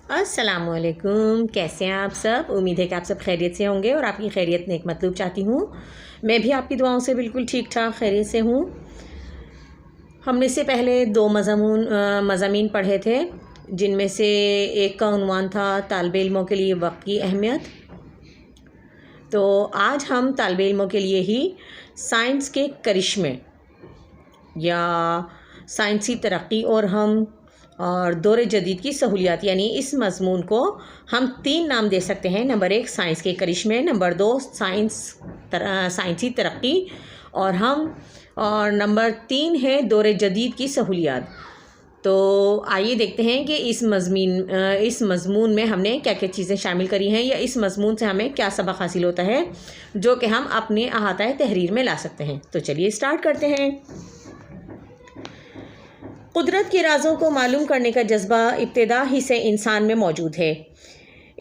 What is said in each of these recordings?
अस्सलाम वालेकुम। कैसे हैं आप सब? उम्मीद है कि आप सब खैरियत से होंगे और आपकी खैरियत नेक मतलूब चाहती हूँ। मैं भी आपकी दुआओं से बिल्कुल ठीक ठाक खैरियत से हूँ। हमने से पहले दो मज़ामीन पढ़े थे, जिनमें से एक का उन्वान था तालिब इल्मों के लिए वक्त की अहमियत। तो आज हम तालिब इल्मों के लिए ही साइंस के करिश्मे या साइंसी तरक्की और दौर जदीद की सहूलियात, यानी इस मज़मून को हम 3 नाम दे सकते हैं। नंबर 1 साइंस के करिश्मे, नंबर 2 साइंसी तरक्की और नंबर 3 है दौर जदीद की सहूलियात। तो आइए देखते हैं कि इस मज़मून में हमने क्या क्या चीज़ें शामिल करी हैं, या इस मज़मून से हमें क्या सबक हासिल होता है जो कि हम अपने अहाता तहरीर में ला सकते हैं। तो चलिए स्टार्ट करते हैं। कुदरत के राज़ों को मालूम करने का जज्बा इब्तिदा ही से इंसान में मौजूद है।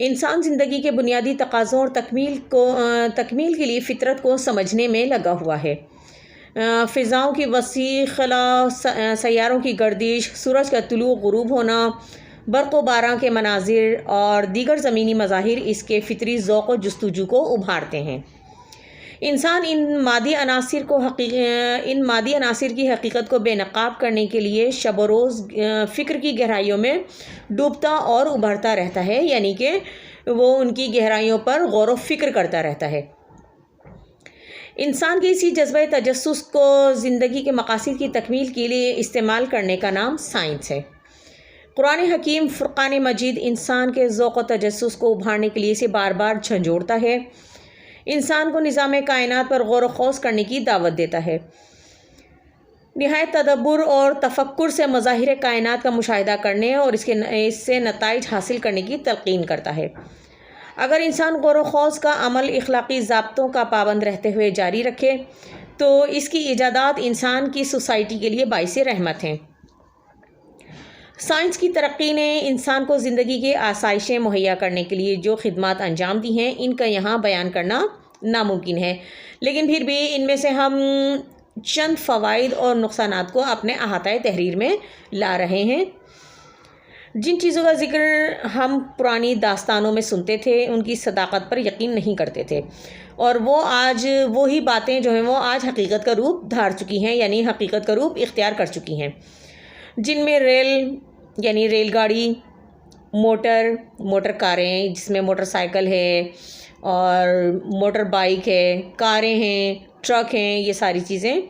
इंसान ज़िंदगी के बुनियादी तकाज़ों और तकमील के लिए फ़ितरत को समझने में लगा हुआ है। फ़िज़ाओं की वसी खला, सैयारों की गर्दिश, सूरज का तुलू गुरूब होना, बर्क़ व बारां के मनाजिर और दीगर ज़मीनी मज़ाहिर इसके फ़ितरी ज़ौक़ व जुस्तजू को उभारते हैं। इंसान इन मादी अनासिर की हकीकत को बेनकाब करने के लिए शब व रोज़ फ़िक्र की गहराइयों में डूबता और उभरता रहता है, यानी कि वो उनकी गहराइयों पर गौर व फ़िक्र करता रहता है। इंसान के इसी जज्बा तजस्सुस को ज़िंदगी के मकासद की तकमील के लिए इस्तेमाल करने का नाम साइंस है। कुरान हकीम फ़ुरक़ान मजीद इंसान के ज़ौक़ व तजस्सुस को उभारने के लिए इसे बार बार झंझोड़ता है, इंसान को निज़ाम कायनात पर गौर व खौज़ करने की दावत देता है। निहायत तदब्बुर और तफक्कुर से मज़ाहिर कायनात का मुशाहिदा करने और इससे नताइज हासिल करने की तलक़ीन करता है। अगर इंसान गौर व खौज़ का अमल इख़लाक़ी ज़ाब्तों का पाबंद रहते हुए जारी रखे तो इसकी इजादात इंसान की सोसाइटी के लिए बाइसे रहमत हैं। साइंस की तरक्की ने इंसान को ज़िंदगी के आसाइशें मुहैया करने के लिए जो खिदमात अंजाम दी हैं, इनका यहाँ बयान करना नामुमकिन है, लेकिन फिर भी इनमें से हम चंद फ़वाइद और नुक़सानात को अपने अहाता तहरीर में ला रहे हैं। जिन चीज़ों का ज़िक्र हम पुरानी दास्तानों में सुनते थे, उनकी सदाकत पर यकीन नहीं करते थे, और वो ही बातें जो हैं वो आज हकीकत का रूप धार चुकी हैं, यानी हकीकत का रूप इख्तियार कर चुकी हैं। जिनमें रेल यानी रेलगाड़ी, मोटर कारें जिसमें मोटरसाइकिल है और मोटर बाइक है, कारें हैं, ट्रक हैं, ये सारी चीज़ें,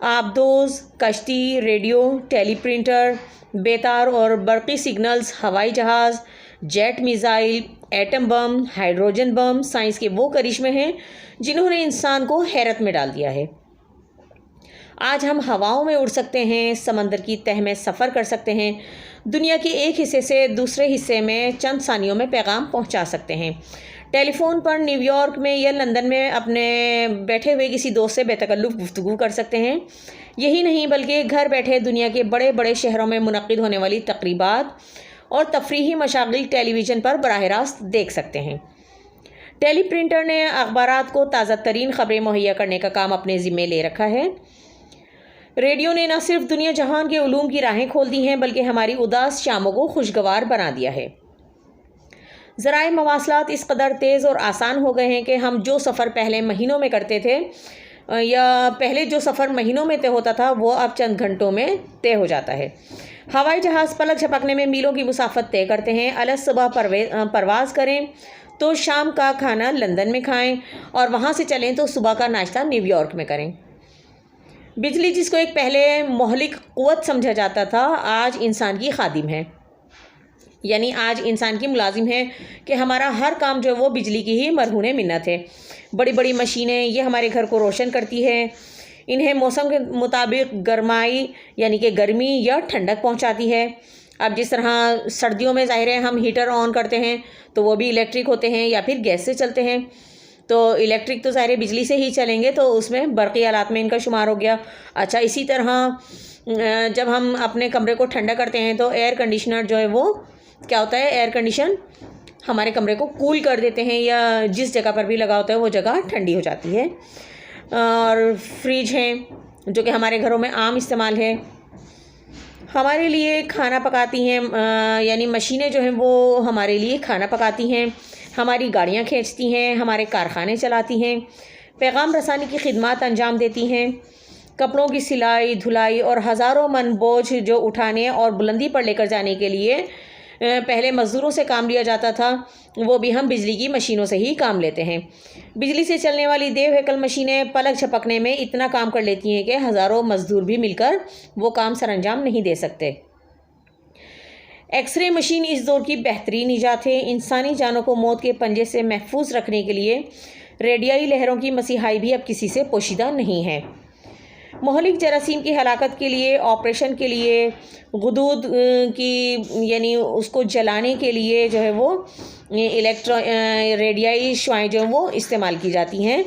आबदोज़, कश्ती, रेडियो, टेलीप्रिंटर, बेतार और बर्क़ी सिग्नल्स, हवाई जहाज़, jet missile, atom bomb, hydrogen bomb science के वो करिश्मे हैं जिन्होंने इंसान को हैरत में डाल दिया है। आज हम हवाओं में उड़ सकते हैं, समंदर की तह में सफ़र कर सकते हैं, दुनिया के एक हिस्से से दूसरे हिस्से में चंद सानियों में पैगाम पहुंचा सकते हैं। टेलीफोन पर न्यूयॉर्क में या लंदन में अपने बैठे हुए किसी दोस्त से बेतकल्लुफ़ गुफ्तगू कर सकते हैं। यही नहीं बल्कि घर बैठे दुनिया के बड़े बड़े शहरों में मुनक़्क़िद होने वाली तक़रीबात और तफरीही मशागिल टेलीविज़न पर बराह रास्त देख सकते हैं। टेलीप्रिंटर ने अखबारात को ताज़ा तरीन ख़बरें मुहैया करने का काम अपने ज़िम्मे ले रखा है। रेडियो ने न सिर्फ दुनिया जहान के उलूम की राहें खोल दी हैं, बल्कि हमारी उदास शामों को खुशगवार बना दिया है। ज़राए मवासलात इस कदर तेज़ और आसान हो गए हैं कि हम जो सफ़र पहले महीनों में करते थे, या पहले जो सफ़र महीनों में तय होता था, वो अब चंद घंटों में तय हो जाता है। हवाई जहाज़ पलक झपकने में मीलों की मुसाफत तय करते हैं। अलग सुबह परवाज़ करें तो शाम का खाना लंदन में खाएं, और वहाँ से चलें तो सुबह का नाश्ता न्यूयॉर्क में करें। बिजली, जिसको एक पहले मोहलिक क़ुव्वत समझा जाता था, आज इंसान की खादिम है, यानी आज इंसान की मुलाजिम है कि हमारा हर काम जो है वो बिजली की ही मरहून मिन्नत है। बड़ी बड़ी मशीनें ये हमारे घर को रोशन करती है, इन्हें मौसम के मुताबिक गरमाई यानी कि गर्मी या ठंडक पहुंचाती है। अब जिस तरह सर्दियों में ज़ाहिर है हम हीटर ऑन करते हैं तो वो भी इलेक्ट्रिक होते हैं या फिर गैस से चलते हैं। तो इलेक्ट्रिक तो ज़ाहिर बिजली से ही चलेंगे, तो उसमें बरक़ी आलात में इनका शुमार हो गया। अच्छा, इसी तरह जब हम अपने कमरे को ठंडा करते हैं तो एयर कंडीशनर जो है वो क्या होता है, एयर कंडीशन हमारे कमरे को कूल कर देते हैं, या जिस जगह पर भी लगा होता है वो जगह ठंडी हो जाती है। और फ्रिज हैं जो कि हमारे घरों में आम इस्तेमाल है। ہمارے لیے کھانا پکاتی ہیں، یعنی مشینیں جو ہیں وہ ہمارے لیے کھانا پکاتی ہیں، ہماری گاڑیاں کھینچتی ہیں، ہمارے کارخانے چلاتی ہیں، پیغام رسانی کی خدمات انجام دیتی ہیں، کپڑوں کی سلائی دھلائی اور ہزاروں من بوجھ جو اٹھانے اور بلندی پر لے کر جانے کے لیے پہلے مزدوروں سے کام لیا جاتا تھا، وہ بھی ہم بجلی کی مشینوں سے ہی کام لیتے ہیں۔ بجلی سے چلنے والی دیو ہیکل مشینیں پلک جھپکنے میں اتنا کام کر لیتی ہیں کہ ہزاروں مزدور بھی مل کر وہ کام سر انجام نہیں دے سکتے۔ ایکس رے مشین اس دور کی بہترین ایجاد ہے۔ انسانی جانوں کو موت کے پنجے سے محفوظ رکھنے کے لیے ریڈیائی لہروں کی مسیحائی بھی اب کسی سے پوشیدہ نہیں ہے۔ مہلک جراثیم کی ہلاکت کے لیے، آپریشن کے لیے، غدود کی یعنی اس کو جلانے کے لیے جو ہے وہ ریڈیائی شعاعیں جو ہیں وہ استعمال کی جاتی ہیں،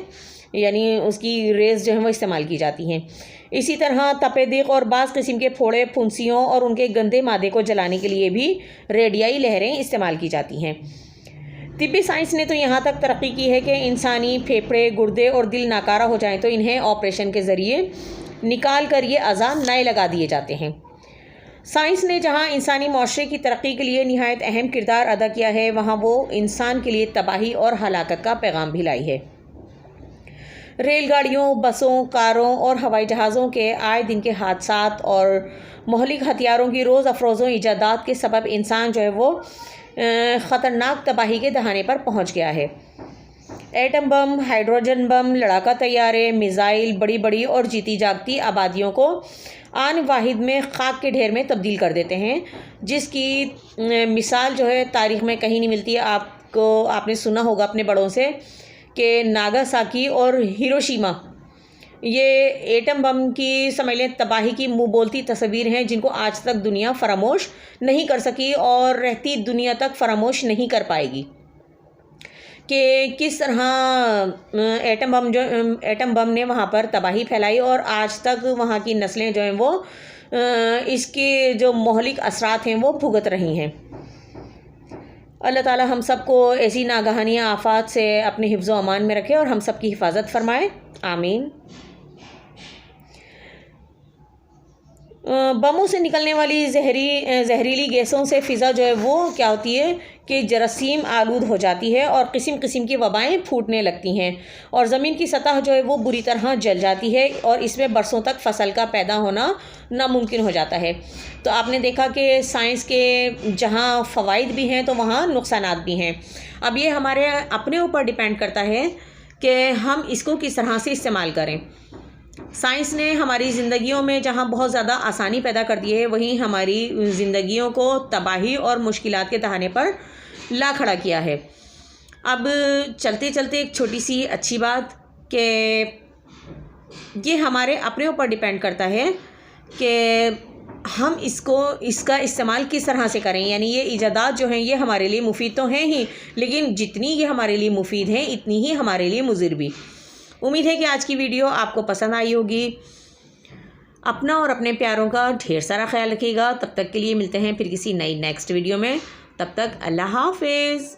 یعنی اس کی ریز جو ہیں وہ استعمال کی جاتی ہیں۔ اسی طرح تپے دیگ اور بعض قسم کے پھوڑے پھنسیوں اور ان کے گندے مادے کو جلانے کے لیے بھی ریڈیائی لہریں استعمال کی جاتی ہیں۔ طبی سائنس نے تو یہاں تک ترقی کی ہے کہ انسانی پھیپھڑے، گردے اور دل ناکارہ ہو جائیں تو انہیں آپریشن کے ذریعے نکال کر یہ اعضاء نئے لگا دیے جاتے ہیں۔ سائنس نے جہاں انسانی معاشرے کی ترقی کے لیے نہایت اہم کردار ادا کیا ہے، وہاں وہ انسان کے لیے تباہی اور ہلاکت کا پیغام بھی لائی ہے۔ ریل گاڑیوں، بسوں، کاروں اور ہوائی جہازوں کے آئے دن کے حادثات اور مہلک ہتھیاروں کی روز افروزوں ایجادات کے سبب انسان جو ہے وہ خطرناک تباہی کے دہانے پر پہنچ گیا ہے۔ ایٹم بم، ہائیڈروجن بم، لڑاکا طیارے، میزائل بڑی بڑی اور جیتی جاگتی آبادیوں کو آن واحد میں خاک کے ڈھیر میں تبدیل کر دیتے ہیں، جس کی مثال جو ہے تاریخ میں کہیں نہیں ملتی۔ آپ نے سنا ہوگا اپنے بڑوں سے کہ ناگاساکی اور ہیروشیما یہ ایٹم بم کی سمجھ لیں تباہی کی منہ بولتی تصویر ہیں، جن کو آج تک دنیا فراموش نہیں کر سکی اور رہتی دنیا تک فراموش نہیں کر پائے گی کہ کس طرح ایٹم بم نے وہاں پر تباہی پھیلائی، اور آج تک وہاں کی نسلیں جو ہیں وہ اس کے جو مہلک اثرات ہیں وہ بھگت رہی ہیں۔ اللہ تعالی ہم سب کو ایسی ناگہانی آفات سے اپنے حفظ و امان میں رکھے اور ہم سب کی حفاظت فرمائے، آمین۔ بموں سے نکلنے والی زہریلی گیسوں سے فضا جو ہے وہ کیا ہوتی ہے کہ جراثیم آلود ہو جاتی ہے اور قسم قسم کی وبائیں پھوٹنے لگتی ہیں، اور زمین کی سطح جو ہے وہ بری طرح جل جاتی ہے اور اس میں برسوں تک فصل کا پیدا ہونا ناممکن ہو جاتا ہے۔ تو آپ نے دیکھا کہ سائنس کے جہاں فوائد بھی ہیں تو وہاں نقصانات بھی ہیں۔ اب یہ ہمارے اپنے اوپر ڈیپینڈ کرتا ہے کہ ہم اس کو کس طرح سے استعمال کریں۔ سائنس نے ہماری زندگیوں میں جہاں بہت زیادہ آسانی پیدا کر دی ہے، وہیں ہماری زندگیوں کو تباہی اور مشکلات کے دہانے پر لا کھڑا کیا ہے۔ اب چلتے چلتے ایک چھوٹی سی اچھی بات کہ یہ ہمارے اپنے اوپر ڈیپینڈ کرتا ہے کہ ہم اس کا استعمال کس طرح سے کریں، یعنی یہ ایجادات جو ہیں یہ ہمارے لیے مفید تو ہیں ہی، لیکن جتنی یہ ہمارے لیے مفید ہیں اتنی ہی ہمارے لیے مضر بھی۔ امید ہے کہ آج کی ویڈیو آپ کو پسند آئی ہوگی۔ اپنا اور اپنے پیاروں کا ڈھیر سارا خیال رکھیے گا۔ تب تک کے لیے ملتے ہیں پھر کسی نیکسٹ ویڈیو میں، تب تک اللہ حافظ۔